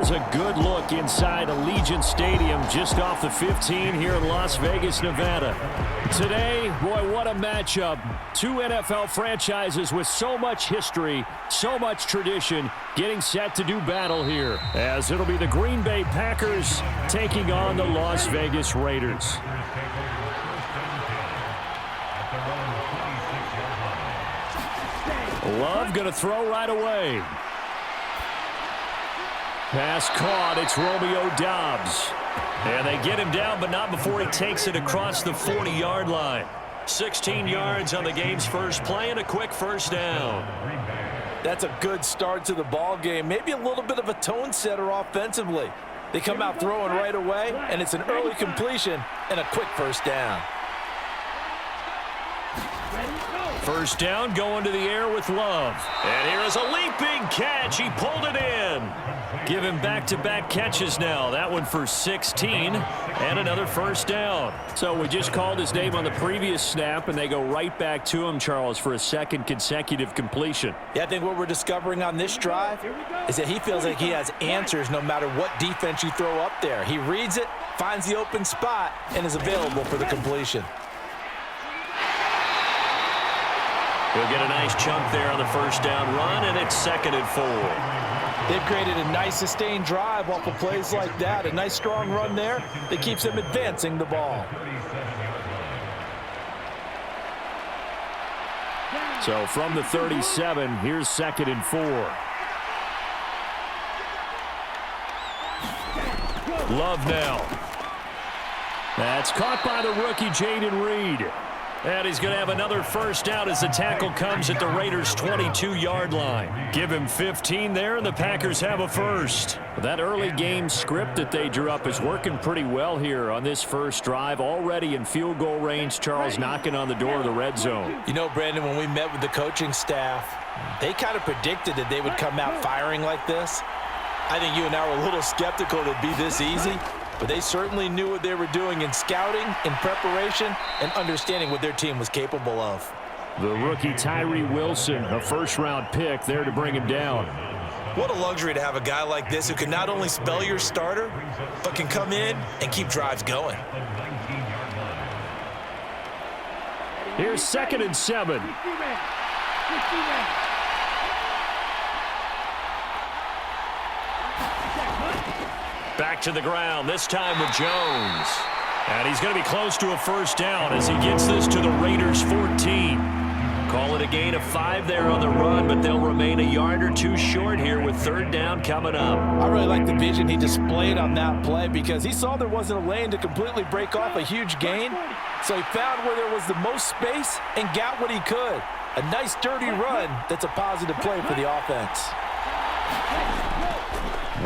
Here's a good look inside Allegiant Stadium just off the 15 here in Las Vegas, Nevada. Today, boy, what a matchup. Two NFL franchises with so much history, so much tradition, getting set to do battle here, as it'll be the Green Bay Packers taking on the Las Vegas Raiders. Love going to throw right away. Pass caught. It's Romeo Doubs. And they get him down, but not before he takes it across the 40-yard line. 16 yards on the game's first play and a quick first down. That's a good start to the ball game. Maybe a little bit of a tone setter offensively. They come out throwing right away, and it's an early completion and a quick first down. First down, going to the air with Love. And here is a leaping catch. He pulled it in. Give him back-to-back catches now. That one for 16 and another first down. So we just called his name on the previous snap, and they go right back to him, Charles, for a second consecutive completion. Yeah, I think what we're discovering on this drive is that he feels like he has answers no matter what defense you throw up there. He reads it, finds the open spot, and is available for the completion. He'll get a nice chunk there on the first down run, and it's 2nd and 4. They've created a nice sustained drive off of plays like that. A nice strong run there that keeps them advancing the ball. So from the 37, here's 2nd and 4. Love now. That's caught by the rookie Jaden Reed. And he's going to have another first down as the tackle comes at the Raiders' 22-yard line. Give him 15 there, and the Packers have a first. That early game script that they drew up is working pretty well here on this first drive. Already in field goal range, Charles knocking on the door of the red zone. You know, Brandon, when we met with the coaching staff, they kind of predicted that they would come out firing like this. I think you and I were a little skeptical that it'd be this easy. But they certainly knew what they were doing in scouting, in preparation, and understanding what their team was capable of. The rookie Tyree Wilson, a first-round pick, there to bring him down. What a luxury to have a guy like this who can not only spell your starter, but can come in and keep drives going. Here's 2nd and 7. Back to the ground, this time with Jones. And he's going to be close to a first down as he gets this to the Raiders' 14. Call it a gain of 5 there on the run, but they'll remain a yard or two short here with 3rd down coming up. I really like the vision he displayed on that play because he saw there wasn't a lane to completely break off a huge gain. So he found where there was the most space and got what he could. A nice dirty run that's a positive play for the offense.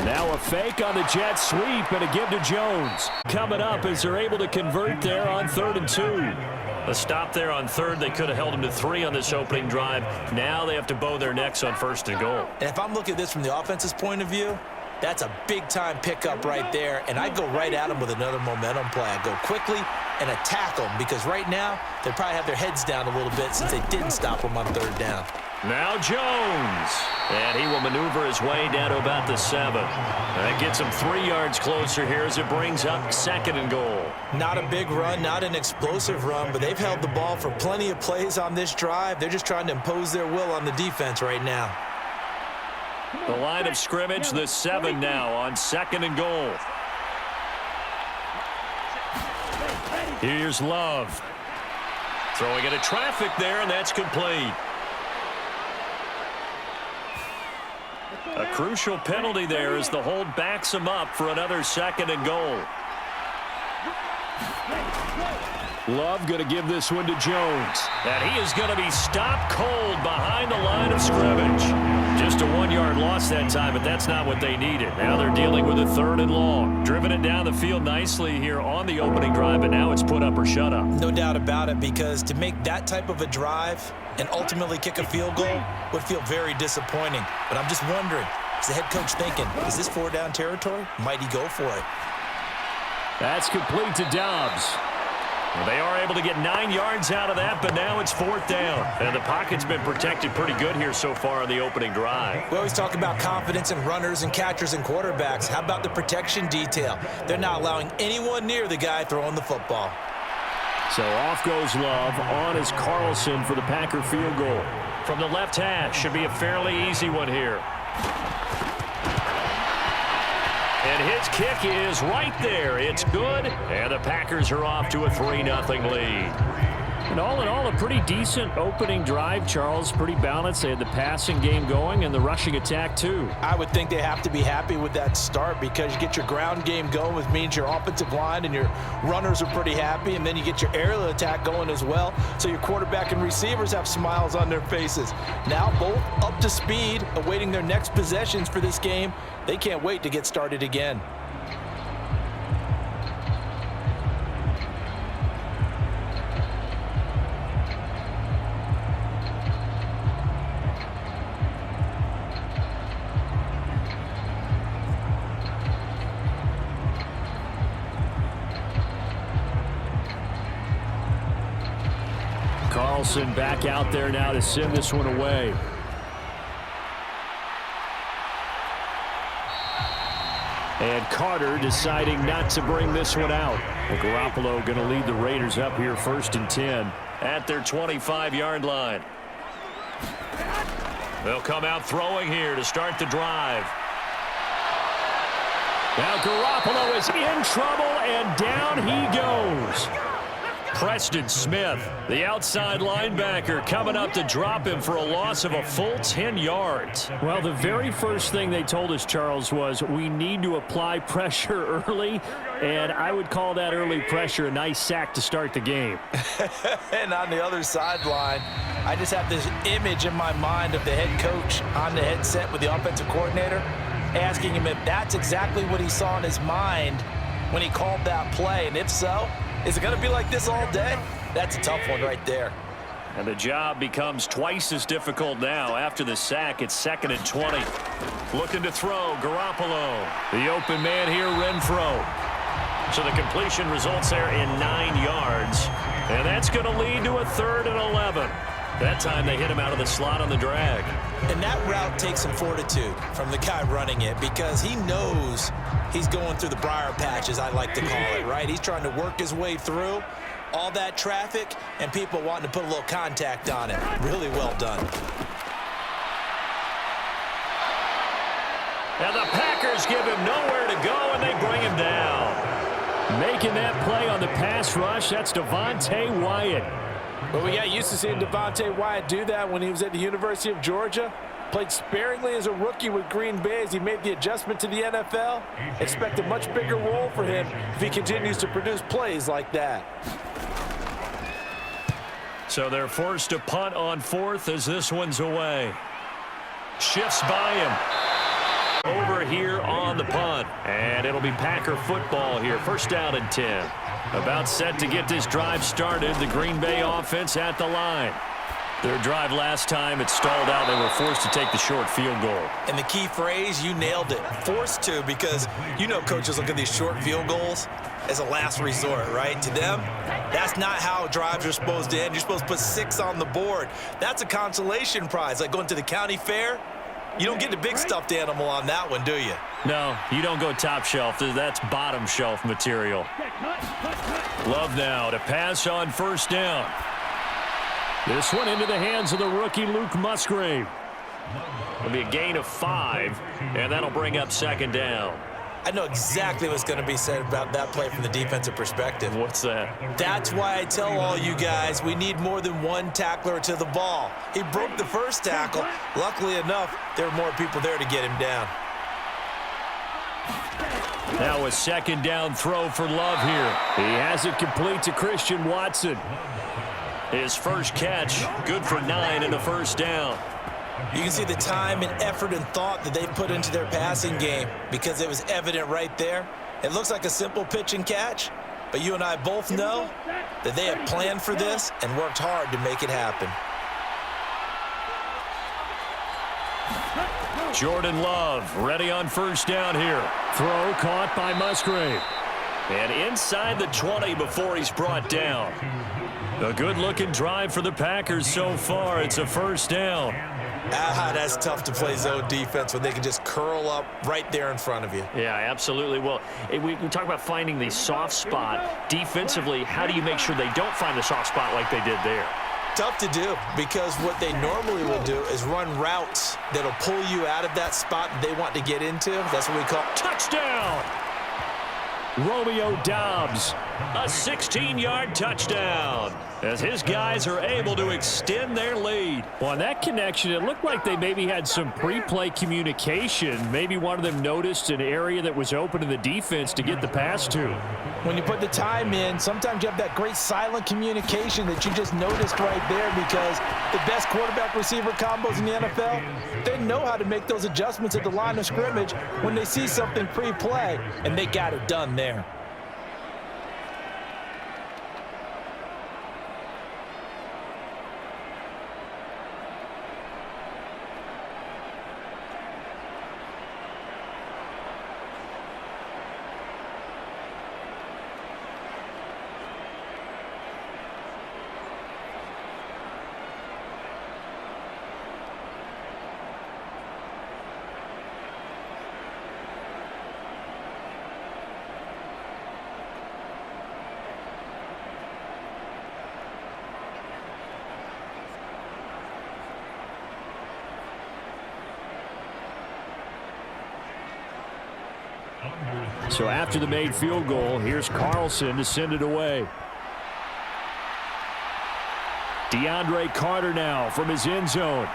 Now a fake on the jet sweep and a give to Jones. Coming up as they're able to convert there on 3rd and 2. A stop there on 3rd. They could have held him to 3 on this opening drive. Now they have to bow their necks on 1st and goal. And if I'm looking at this from the offense's point of view, that's a big-time pickup right there. And I go right at him with another momentum play. I go quickly and attack them because right now they probably have their heads down a little bit since they didn't stop him on 3rd down. Now Jones. And he will maneuver his way down to about the 7. That gets him 3 yards closer here as it brings up 2nd and goal. Not a big run, not an explosive run, but they've held the ball for plenty of plays on this drive. They're just trying to impose their will on the defense right now. The line of scrimmage, the 7 now on 2nd and goal. Here's Love. Throwing into traffic there, and that's complete. A crucial penalty there as the hold backs him up for another 2nd and goal. Love going to give this one to Jones. And he is going to be stopped cold behind the line of scrimmage. Just a 1-yard loss that time, but that's not what they needed. Now they're dealing with a 3rd and long. Driven it down the field nicely here on the opening drive, but now it's put up or shut up. No doubt about it, because to make that type of a drive and ultimately kick a field goal would feel very disappointing. But I'm just wondering, is the head coach thinking, is this 4-down territory? Might he go for it? That's complete to Doubs. Well, they are able to get 9 yards out of that, but now it's 4th down. And the pocket's been protected pretty good here so far on the opening drive. We always talk about confidence in runners and catchers and quarterbacks. How about the protection detail? They're not allowing anyone near the guy throwing the football. So off goes Love. On is Carlson for the Packer field goal. From the left hash, should be a fairly easy one here. And his kick is right there. It's good, and the Packers are off to a 3-0 lead. And all in all, a pretty decent opening drive, Charles. Pretty balanced. They had the passing game going and the rushing attack, too. I would think they have to be happy with that start because you get your ground game going, which means your offensive line and your runners are pretty happy, and then you get your aerial attack going as well, so your quarterback and receivers have smiles on their faces. Now both up to speed, awaiting their next possessions for this game. They can't wait to get started again. Carlson back out there now to send this one away. And Carter deciding not to bring this one out. Well, Garoppolo going to lead the Raiders up here 1st and 10 at their 25-yard line. They'll come out throwing here to start the drive. Now Garoppolo is in trouble, and down he goes. Preston Smith, the outside linebacker, coming up to drop him for a loss of a full 10 yards. Well, the very first thing they told us, Charles, was we need to apply pressure early, and I would call that early pressure a nice sack to start the game. And on the other sideline, I just have this image in my mind of the head coach on the headset with the offensive coordinator, asking him if that's exactly what he saw in his mind when he called that play, and if so, is it going to be like this all day? That's a tough one right there. And the job becomes twice as difficult now. After the sack, it's 2nd and 20. Looking to throw, Garoppolo. The open man here, Renfro. So the completion results there in 9 yards. And that's going to lead to a 3rd and 11. That time they hit him out of the slot on the drag. And that route takes some fortitude from the guy running it because he knows he's going through the briar patch, as I like to call it, right? He's trying to work his way through all that traffic and people wanting to put a little contact on it. Really well done. And the Packers give him nowhere to go, and they bring him down. Making that play on the pass rush, that's Devontae Wyatt. But we got used to seeing Devontae Wyatt do that when he was at the University of Georgia. Played sparingly as a rookie with Green Bay as he made the adjustment to the NFL. Expect a much bigger role for him if he continues to produce plays like that. So they're forced to punt on 4th as this one's away. Shifts by him. Over here on the punt. And it'll be Packer football here. 1st down and 10. About set to get this drive started. The Green Bay offense at the line. Their drive last time, it stalled out. They were forced to take the short field goal. And the key phrase, you nailed it. Forced to, because you know coaches look at these short field goals as a last resort, right? To them, that's not how drives are supposed to end. You're supposed to put 6 on the board. That's a consolation prize, like going to the county fair. You don't get the big stuffed animal on that one, do you? No, you don't go top shelf. That's bottom shelf material. Love now to pass on 1st down. This one into the hands of the rookie Luke Musgrave. It'll be a gain of 5, and that'll bring up 2nd down. I know exactly what's going to be said about that play from the defensive perspective. What's that? That's why I tell all you guys we need more than one tackler to the ball. He broke the first tackle. Luckily enough, there were more people there to get him down. Now a 2nd down throw for Love here. He has it complete to Christian Watson. His first catch, good for 9 and a 1st down. You can see the time and effort and thought that they put into their passing game because it was evident right there. It looks like a simple pitch and catch, but you and I both know that they have planned for this and worked hard to make it happen. Jordan Love ready on 1st down here. Throw caught by Musgrave. And inside the 20 before he's brought down. A good-looking drive for the Packers so far. It's a first down. That's tough to play zone defense when they can just curl up right there in front of you. Yeah, absolutely. Well, we talk about finding the soft spot. Defensively, how do you make sure they don't find the soft spot like they did there? Tough to do, because what they normally will do is run routes that'll pull you out of that spot that they want to get into. That's what we call touchdown. Romeo Doubs, a 16-yard touchdown, as his guys are able to extend their lead. Well, on that connection, it looked like they maybe had some pre-play communication. Maybe one of them noticed an area that was open to the defense to get the pass to. When you put the time in, sometimes you have that great silent communication that you just noticed right there, because the best quarterback-receiver combos in the NFL, they know how to make those adjustments at the line of scrimmage when they see something pre-play, and they got it done there. So after the made field goal, here's Carlson to send it away. DeAndre Carter now from his end zone.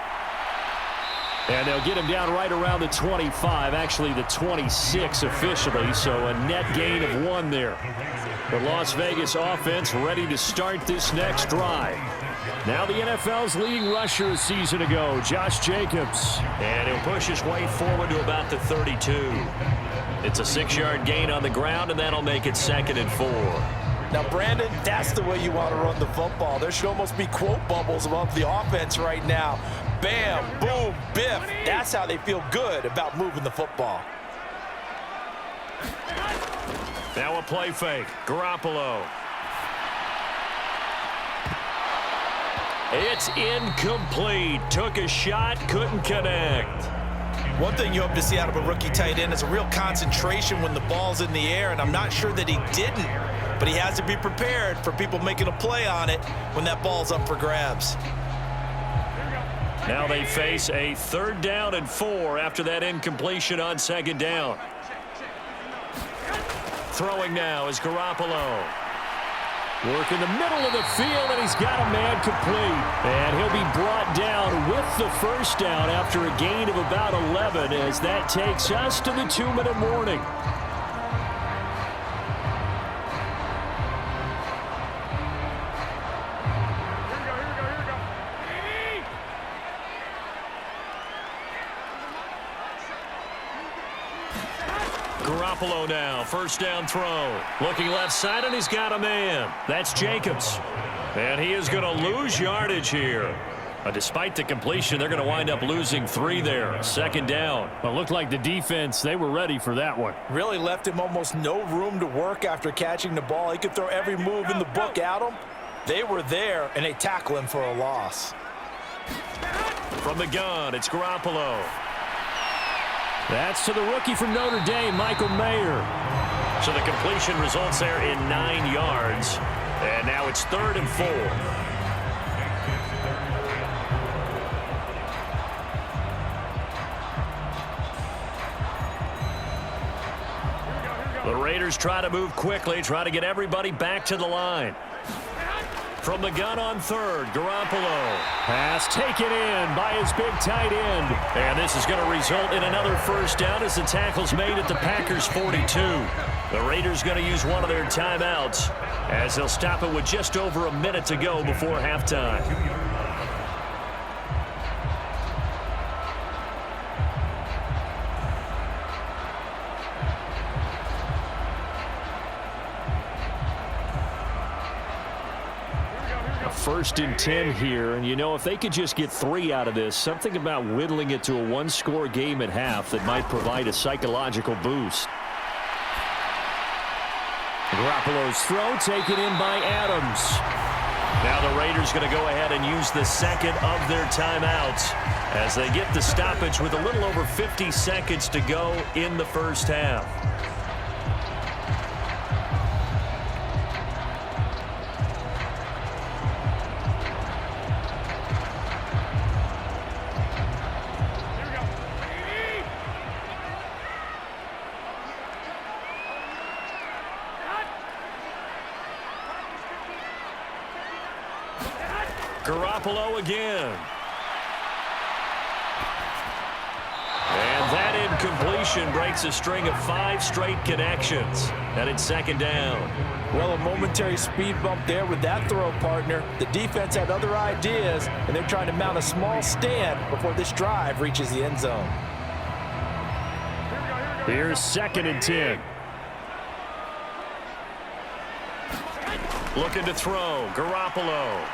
And they'll get him down right around the 25, actually the 26 officially, so a net gain of 1 there. The Las Vegas offense ready to start this next drive. Now the NFL's leading rusher a season ago, Josh Jacobs. And he'll push his way forward to about the 32. It's a 6-yard gain on the ground, and that'll make it 2nd and 4. Now, Brandon, that's the way you want to run the football. There should almost be quote bubbles above the offense right now. Bam, boom, biff. That's how they feel good about moving the football. Now a play fake. Garoppolo. It's incomplete. Took a shot, couldn't connect. One thing you hope to see out of a rookie tight end is a real concentration when the ball's in the air, and I'm not sure that he didn't, but he has to be prepared for people making a play on it when that ball's up for grabs. Now they face a 3rd down and 4 after that incompletion on 2nd down. Throwing now is Garoppolo. Work in the middle of the field, and he's got a man complete. And he'll be brought down with the first down after a gain of about 11, as that takes us to the 2-minute warning. Garoppolo now, 1st down throw. Looking left side, and he's got a man. That's Jacobs. And he is going to lose yardage here. Despite the completion, they're going to wind up losing 3 there. 2nd down. Well, it looked like the defense, they were ready for that one. Really left him almost no room to work after catching the ball. He could throw every move in the book at him. They were there, and they tackle him for a loss. From the gun, it's Garoppolo. That's to the rookie from Notre Dame, Michael Mayer. So the completion results there in 9 yards. And now it's 3rd and 4. The Raiders try to move quickly, try to get everybody back to the line. From the gun on 3rd, Garoppolo. Pass taken in by his big tight end. And this is going to result in another 1st down as the tackle's made at the Packers' 42. The Raiders going to use one of their timeouts as they'll stop it with just over a minute to go before halftime. First and 10 here, and you know, if they could just get 3 out of this, something about whittling it to a 1-score game at half that might provide a psychological boost. Garoppolo's throw taken in by Adams. Now the Raiders going to go ahead and use the second of their timeouts as they get the stoppage with a little over 50 seconds to go in the first half. Garoppolo again. And that incompletion breaks a string of 5 straight connections. And it's second down. Well, a momentary speed bump there with that throw, partner. The defense had other ideas, and they're trying to mount a small stand before this drive reaches the end zone. Here's 2nd and 10. Looking to throw. Garoppolo.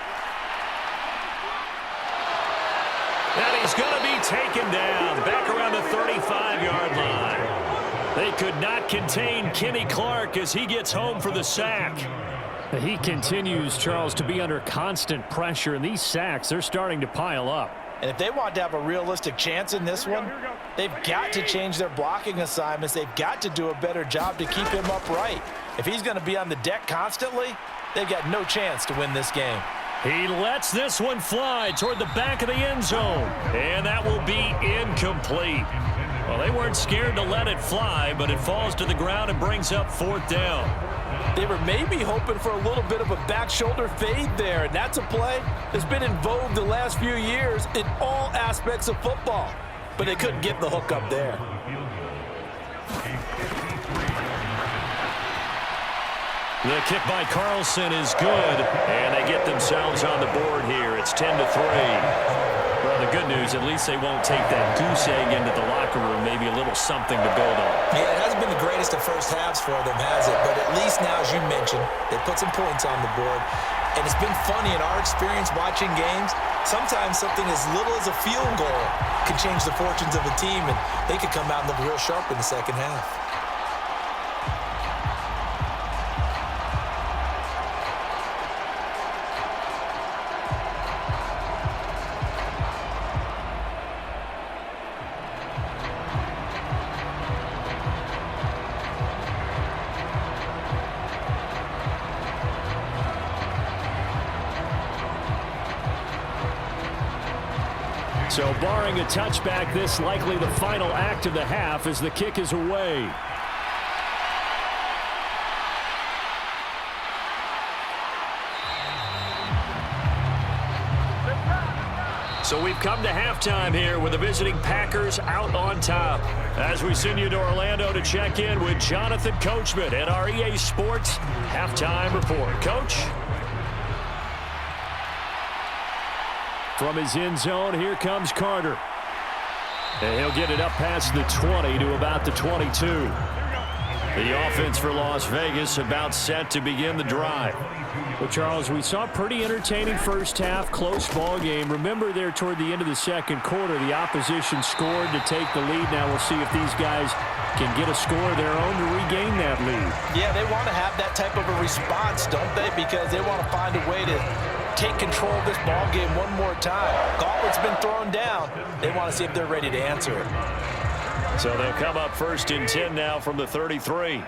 And he's going to be taken down back around the 35-yard line. They could not contain Kenny Clark as he gets home for the sack. He continues, Charles, to be under constant pressure, and these sacks, they're starting to pile up. And if they want to have a realistic chance in this one, they've got to change their blocking assignments. They've got to do a better job to keep him upright. If he's going to be on the deck constantly, they've got no chance to win this game. He lets this one fly toward the back of the end zone. And that will be incomplete. Well, they weren't scared to let it fly, but it falls to the ground and brings up 4th down. They were maybe hoping for a little bit of a back shoulder fade there, and that's a play that's been in vogue the last few years in all aspects of football. But they couldn't get the hook up there. The kick by Carlson is good, and they get themselves on the board here. It's 10-3. Well, the good news, at least they won't take that goose egg into the locker room, maybe a little something to build on. Yeah, it hasn't been the greatest of first halves for them, has it? But at least now, as you mentioned, they put some points on the board. And it's been funny in our experience watching games. Sometimes something as little as a field goal can change the fortunes of a team, and they could come out and look real sharp in the second half. So barring a touchback, this likely the final act of the half as the kick is away. So we've come to halftime here with the visiting Packers out on top. As we send you to Orlando to check in with Jonathan Coachman at our EA Sports Halftime Report. Coach? From his end zone, here comes Carter. And he'll get it up past the 20 to about the 22. The offense for Las Vegas about set to begin the drive. Well, Charles, we saw a pretty entertaining first half, close ball game. Remember there toward the end of the second quarter, the opposition scored to take the lead. Now we'll see if these guys can get a score of their own to regain that lead. Yeah, they want to have that type of a response, don't they? Because they want to find a way to take control of this ball game one more time. Gauntlet's been thrown down. They want to see if they're ready to answer it. So they'll come up 1st and 10 now from the 33.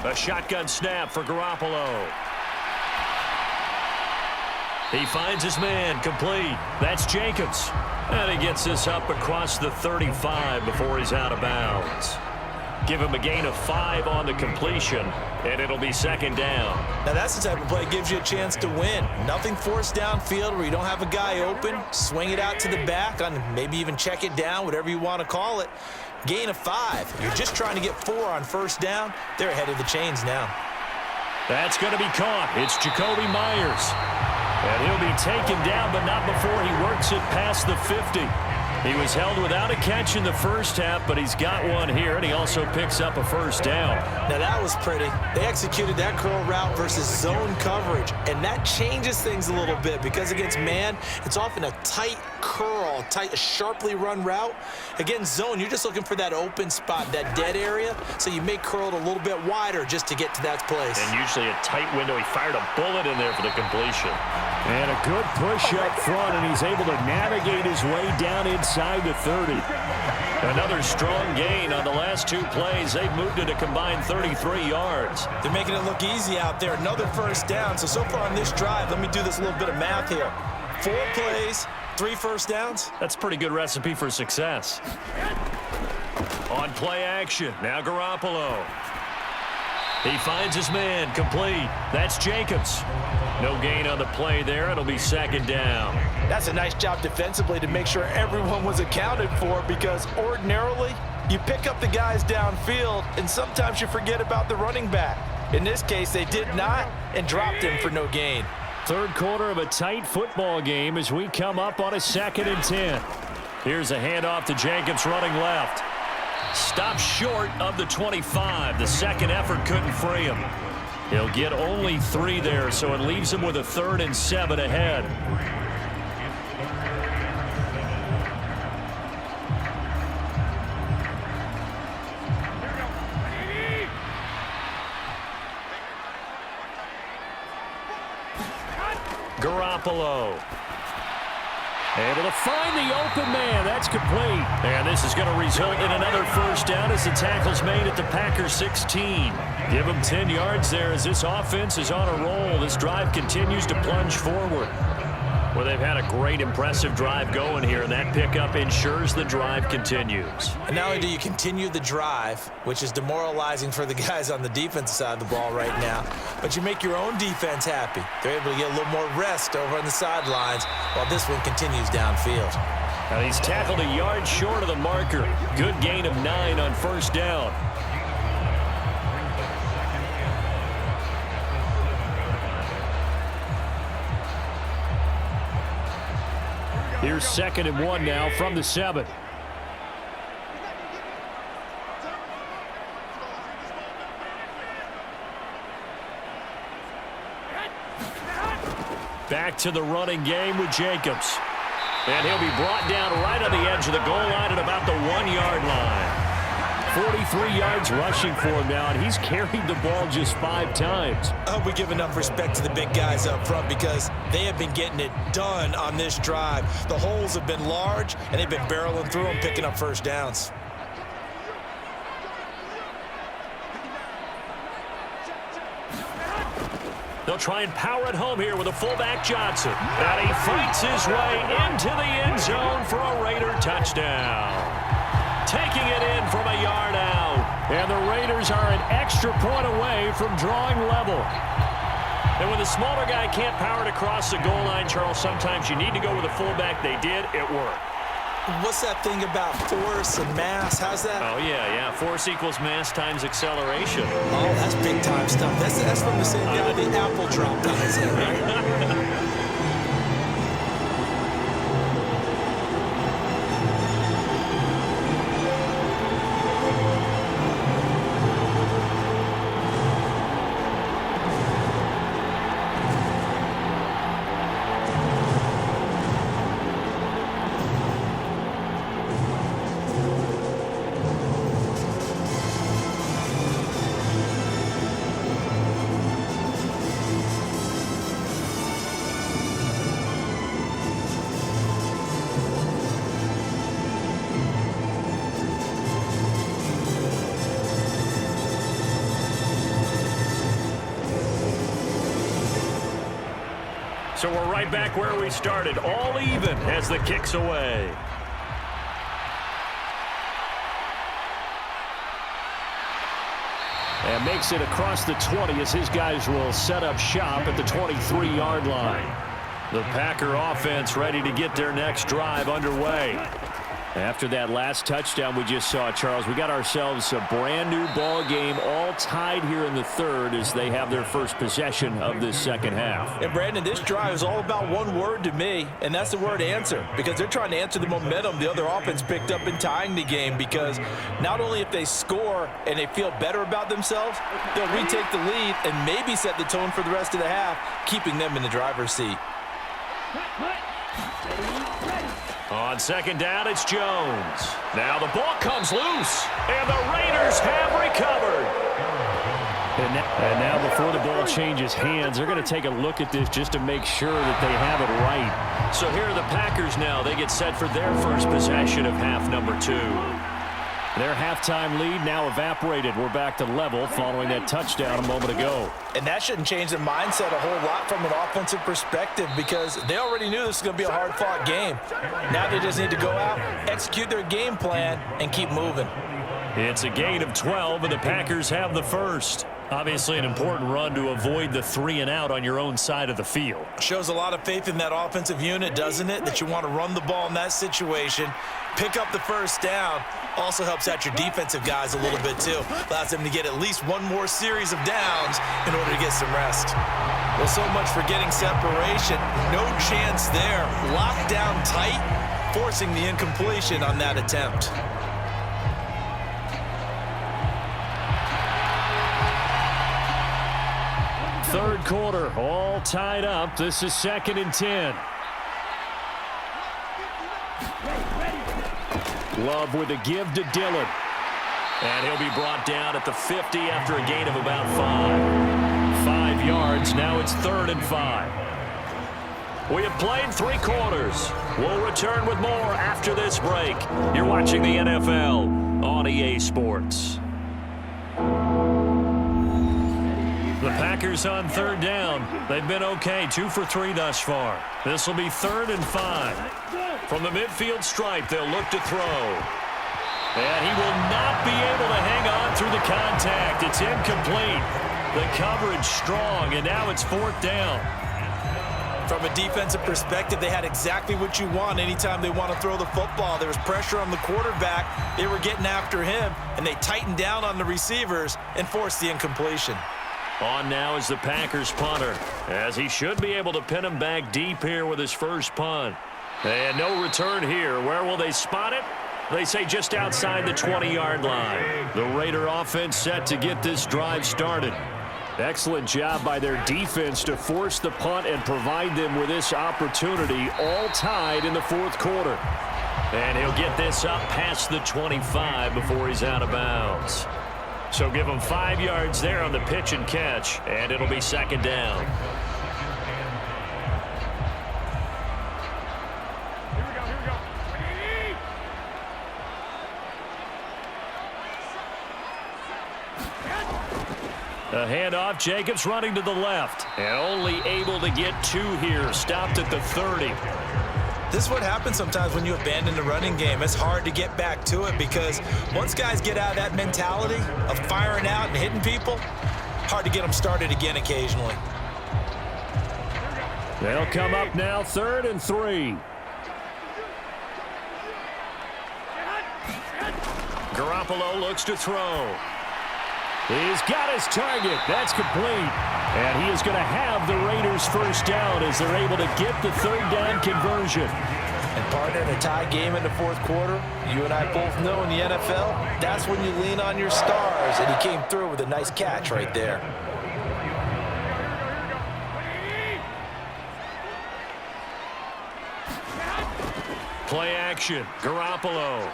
A shotgun snap for Garoppolo. He finds his man, complete. That's Jacobs. And he gets this up across the 35 before he's out of bounds. Give him a gain of 5 on the completion, and it'll be second down. Now that's the type of play that gives you a chance to win. Nothing forced downfield where you don't have a guy open. Swing it out to the back, on maybe even check it down, whatever you want to call it. Gain of 5. You're just trying to get 4 on first down. They're ahead of the chains now. That's going to be caught. It's Jacoby Myers. And he'll be taken down, but not before he works it past the 50. He was held without a catch in the first half, but he's got one here, and he also picks up a first down. Now, that was pretty. They executed that curl route versus zone coverage, and that changes things a little bit because against man, it's often a tight curl, a sharply run route. Against zone, you're just looking for that open spot, that dead area, so you may curl it a little bit wider just to get to that place. And usually a tight window. He fired a bullet in there for the completion. And a good push up front, and he's able to navigate his way down inside the 30. Another strong gain on the last two plays. They've moved it a combined 33 yards. They're making it look easy out there. Another first down. So far on this drive, let me do this little bit of math here. 4 plays, 3 first downs. That's a pretty good recipe for success. On play action, now Garoppolo. He finds his man, complete. That's Jacobs. No gain on the play there. It'll be second down. That's a nice job defensively to make sure everyone was accounted for, because ordinarily you pick up the guys downfield and sometimes you forget about the running back. In this case, they did not and dropped him for no gain. Third quarter of a tight football game as we come up on a 2nd and 10. Here's a handoff to Jacobs running left. Stops short of the 25. The second effort couldn't free him. He'll get only 3 there, so it leaves him with a 3rd and 7 ahead. Garoppolo. Able to find the open man. That's complete. And this is going to result in another first down as the tackle's made at the Packers 16. Give them 10 yards there as this offense is on a roll. This drive continues to plunge forward. Well, they've had a great, impressive drive going here, and that pickup ensures the drive continues. And not only do you continue the drive, which is demoralizing for the guys on the defensive side of the ball right now, but you make your own defense happy. They're able to get a little more rest over on the sidelines while this one continues downfield. Now he's tackled a yard short of the marker. Good gain of 9 on first down. Here's 2nd and 1 now from the 7. Back to the running game with Jacobs. And he'll be brought down right on the edge of the goal line at about the 1-yard line. 43 yards rushing for him now, and he's carried the ball just 5 times. I hope we give enough respect to the big guys up front because they have been getting it done on this drive. The holes have been large, and they've been barreling through them, picking up first downs. They'll try and power it home here with a fullback Johnson. And he fights his way into the end zone for a Raider touchdown. Taking it in from a yard out. And the Raiders are an extra point away from drawing level. And when the smaller guy can't power it across the goal line, Charles, sometimes you need to go with a fullback. They did. It worked. What's that thing about force and mass? How's that? Oh, yeah. Force equals mass times acceleration. Oh, that's big-time stuff. That's from the same guy the apple dropped on his head, right? So we're right back where we started, all even as the kick's away. And makes it across the 20 as his guys will set up shop at the 23-yard line. The Packer offense ready to get their next drive underway. After that last touchdown we just saw, Charles, we got ourselves a brand new ball game, all tied here in the third as they have their first possession of this second half. And Brandon, this drive is all about one word to me, and that's the word answer, because they're trying to answer the momentum the other offense picked up in tying the game, because not only if they score and they feel better about themselves, they'll retake the lead and maybe set the tone for the rest of the half, keeping them in the driver's seat. On second down, it's Jones. Now the ball comes loose, and the Raiders have recovered. And now before the ball changes hands, they're going to take a look at this just to make sure that they have it right. So here are the Packers now. They get set for their first possession of half number 2. Their halftime lead now evaporated. We're back to level following that touchdown a moment ago. And that shouldn't change their mindset a whole lot from an offensive perspective, because they already knew this was going to be a hard-fought game. Now they just need to go out, execute their game plan, and keep moving. It's a gain of 12, and the Packers have the first. Obviously an important run to avoid the 3-and-out on your own side of the field. Shows a lot of faith in that offensive unit, doesn't it? That you want to run the ball in that situation, pick up the first down. Also helps out your defensive guys a little bit too. Allows them to get at least one more series of downs in order to get some rest. Well, so much for getting separation. No chance there. Locked down tight, forcing the incompletion on that attempt. Third quarter, all tied up. This is 2nd and 10. Love with a give to Dillon. And he'll be brought down at the 50 after a gain of about 5. 5 yards. Now it's 3rd and 5. We have played 3 quarters. We'll return with more after this break. You're watching the NFL on EA Sports. The Packers on 3rd down. They've been okay, 2 for 3 thus far. This will be 3rd and 5. From the midfield stripe, they'll look to throw. And he will not be able to hang on through the contact. It's incomplete. The coverage strong, and now it's 4th down. From a defensive perspective, they had exactly what you want anytime they want to throw the football. There was pressure on the quarterback. They were getting after him, and they tightened down on the receivers and forced the incompletion. On now is the Packers punter, as he should be able to pin him back deep here with his first punt. And no return here. Where will they spot it? They say just outside the 20-yard line. The Raider offense set to get this drive started. Excellent job by their defense to force the punt and provide them with this opportunity, all tied in the 4th quarter. And he'll get this up past the 25 before he's out of bounds. So give him 5 yards there on the pitch and catch, and it'll be 2nd down. A handoff, Jacobs running to the left, and only able to get 2 here, stopped at the 30. This is what happens sometimes when you abandon the running game. It's hard to get back to it because once guys get out of that mentality of firing out and hitting people, hard to get them started again occasionally. They'll come up now, 3rd and 3. Garoppolo looks to throw. He's got his target. That's complete. And he is going to have the Raiders first down as they're able to get the 3rd down conversion. And partner, in a tie game in the 4th quarter, you and I both know in the NFL, that's when you lean on your stars. And he came through with a nice catch right there. Play action. Garoppolo.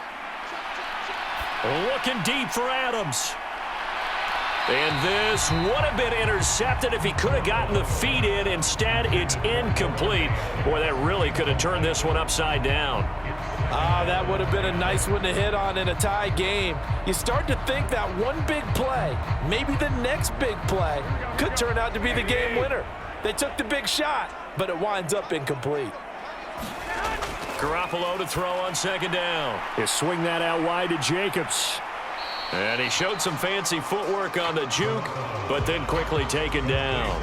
Looking deep for Adams. And this would have been intercepted if he could have gotten the feet in. Instead, it's incomplete. Boy, that really could have turned this one upside down. That would have been a nice one to hit on in a tie game. You start to think that one big play, maybe the next big play, could turn out to be the game winner. They took the big shot, but it winds up incomplete. Garoppolo to throw on 2nd down. He'll swing that out wide to Jacobs. And he showed some fancy footwork on the juke, but then quickly taken down.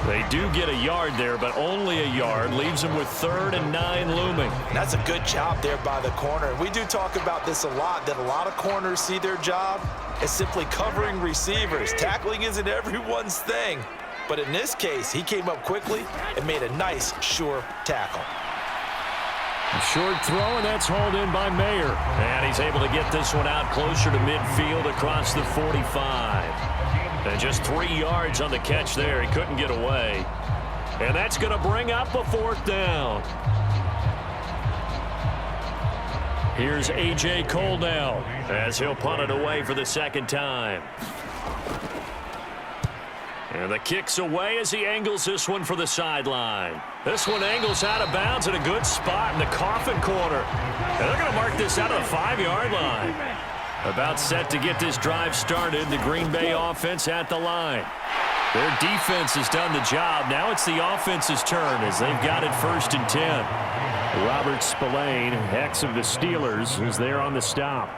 They do get a yard there, but only a yard. Leaves them with 3rd and 9 looming. That's a good job there by the corner. And we do talk about this a lot, that a lot of corners see their job as simply covering receivers. Tackling isn't everyone's thing. But in this case, he came up quickly and made a nice, sure tackle. A short throw, and that's hauled in by Mayer. And he's able to get this one out closer to midfield across the 45. And just 3 yards on the catch there. He couldn't get away. And that's going to bring up a 4th down. Here's A.J. Cole now as he'll punt it away for the 2nd time. And the kick's away as he angles this one for the sideline. This one angles out of bounds at a good spot in the coffin corner. And they're going to mark this out of the 5-yard line. About set to get this drive started, the Green Bay offense at the line. Their defense has done the job. Now it's the offense's turn as they've got it 1st and 10. Robert Spillane, ex of the Steelers, is there on the stop.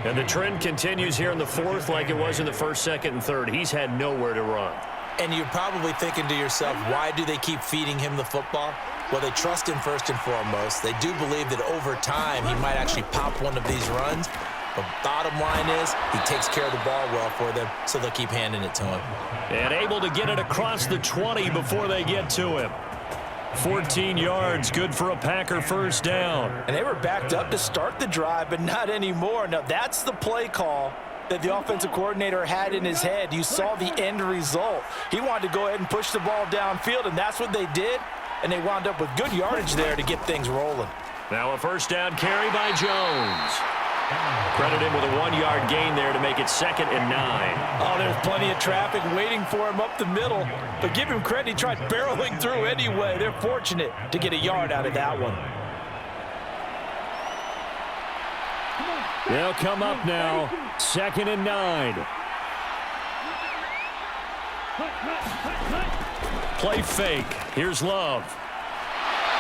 And the trend continues here in the 4th like it was in the 1st, 2nd, and 3rd. He's had nowhere to run. And you're probably thinking to yourself, why do they keep feeding him the football? Well, they trust him first and foremost. They do believe that over time he might actually pop one of these runs. But bottom line is he takes care of the ball well for them, so they'll keep handing it to him. And able to get it across the 20 before they get to him. 14 yards, good for a Packer 1st down. And they were backed up to start the drive, but not anymore. Now, that's the play call that the offensive coordinator had in his head. You saw the end result. He wanted to go ahead and push the ball downfield, and that's what they did. And they wound up with good yardage there to get things rolling. Now a 1st down carry by Jones. Credit him with a 1-yard gain there to make it 2nd and 9. Oh, there's plenty of traffic waiting for him up the middle. But give him credit, he tried barreling through anyway. They're fortunate to get a yard out of that one. They'll come up now, 2nd and 9. Play fake. Here's Love.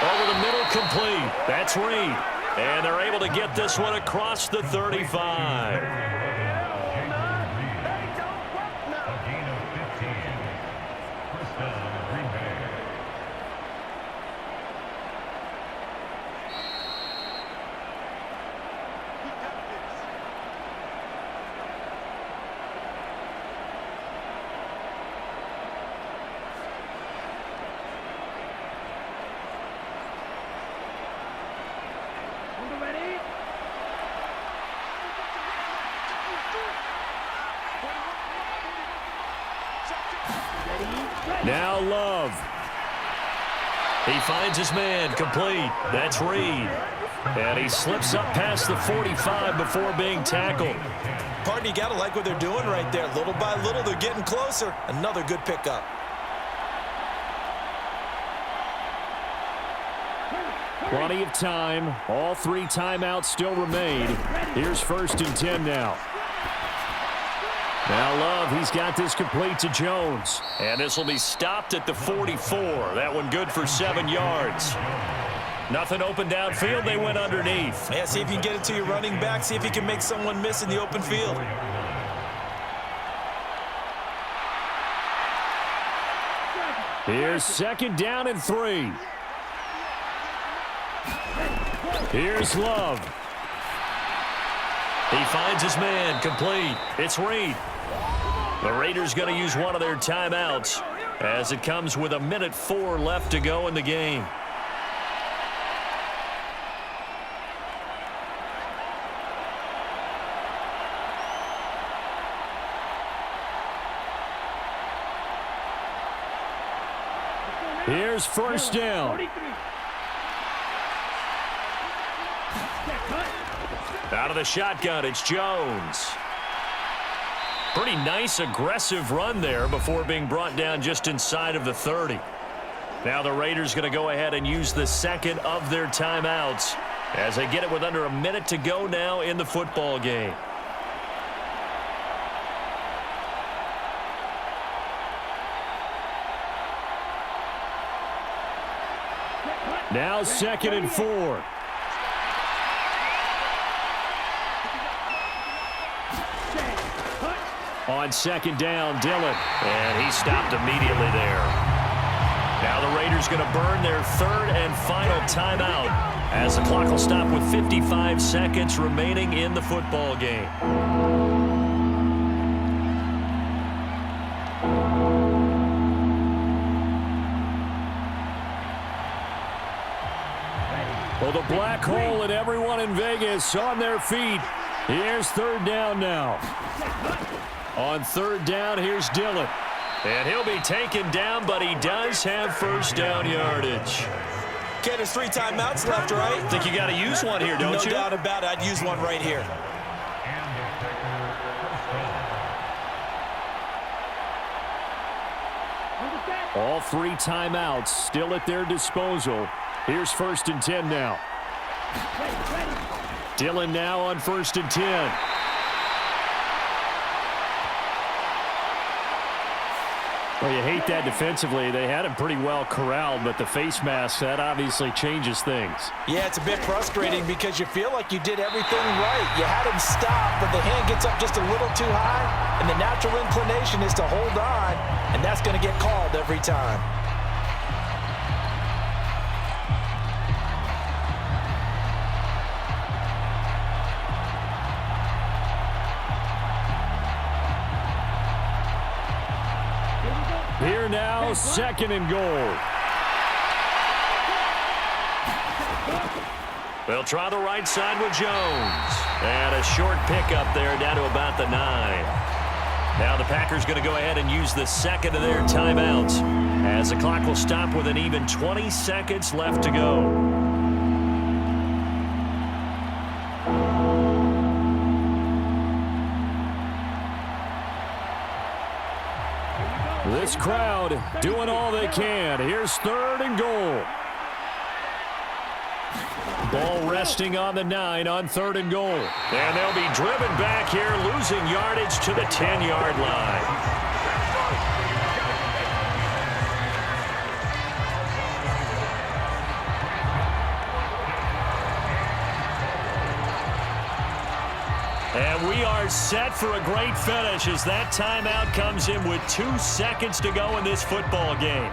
Over the middle, complete. That's Reed. And they're able to get this one across the 35. Now Love. He finds his man, complete. That's Reed. And he slips up past the 45 before being tackled. Pardon, you got to like what they're doing right there. Little by little, they're getting closer. Another good pickup. Plenty of time. All 3 timeouts still remain. Here's 1st and 10 now. Now Love, he's got this complete to Jones. And this will be stopped at the 44. That one good for 7 yards. Nothing open downfield. They went underneath. Yeah, see if you can get it to your running back. See if you can make someone miss in the open field. Here's 2nd down and 3. Here's Love. He finds his man, complete. It's Reed. The Raiders going to use one of their timeouts as it comes with 1:04 left to go in the game. Here's 1st down. Out of the shotgun, it's Jones. Pretty nice, aggressive run there before being brought down just inside of the 30. Now the Raiders going to go ahead and use the 2nd of their timeouts as they get it with under 1 minute to go now in the football game. Now 2nd and 4. On 2nd down, Dillon. And he stopped immediately there. Now the Raiders going to burn their third and final timeout as the clock will stop with 55 seconds remaining in the football game. Well, the black hole and everyone in Vegas on their feet. Here's third down now. On third down, here's Dillon. And he'll be taken down, but he does have first down yardage. Okay, there's 3 timeouts left, right? Think you got to use one here, don't you? No doubt about it. I'd use one right here. All 3 timeouts still at their disposal. Here's first and 10 now. Dillon now on first and 10. Well, you hate that defensively. They had him pretty well corralled, but the face mask, that obviously changes things. Yeah, it's a bit frustrating because you feel like you did everything right. You had him stop, but the hand gets up just a little too high, and the natural inclination is to hold on, and that's going to get called every time. Here now, second and goal. They'll try the right side with Jones. And a short pickup there down to about the 9. Now the Packers going to go ahead and use the second of their timeouts as the clock will stop with an even 20 seconds left to go. This crowd doing all they can. Here's third and goal. Ball resting on the 9 on third and goal. And they'll be driven back here, losing yardage to the 10-yard line. And we are set for a great finish as that timeout comes in with 2 seconds to go in this football game.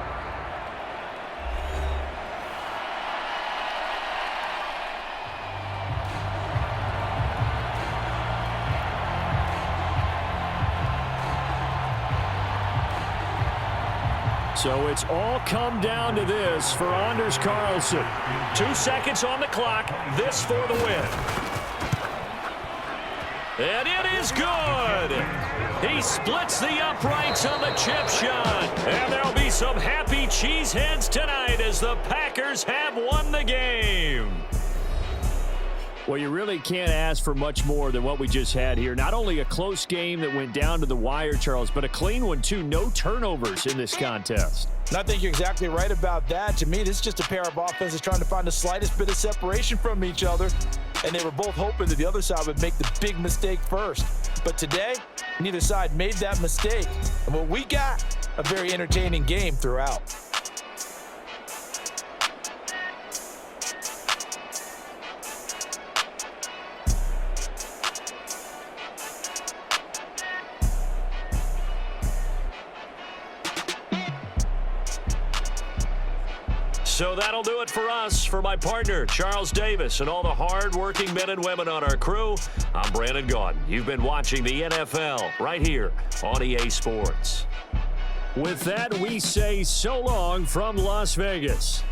So it's all come down to this for Anders Carlson. 2 seconds on the clock. This for the win. And it is good. He splits the uprights on the chip shot. And there'll be some happy cheeseheads tonight as the Packers have won the game. Well, you really can't ask for much more than what we just had here. Not only a close game that went down to the wire, Charles, but a clean one, too. No turnovers in this contest. And I think you're exactly right about that. To me, this is just a pair of offenses trying to find the slightest bit of separation from each other. And they were both hoping that the other side would make the big mistake first. But today, neither side made that mistake. And what we got, a very entertaining game throughout. So that'll do it for us. For my partner, Charles Davis, and all the hard-working men and women on our crew, I'm Brandon Gaudin. You've been watching the NFL right here on EA Sports. With that, we say so long from Las Vegas.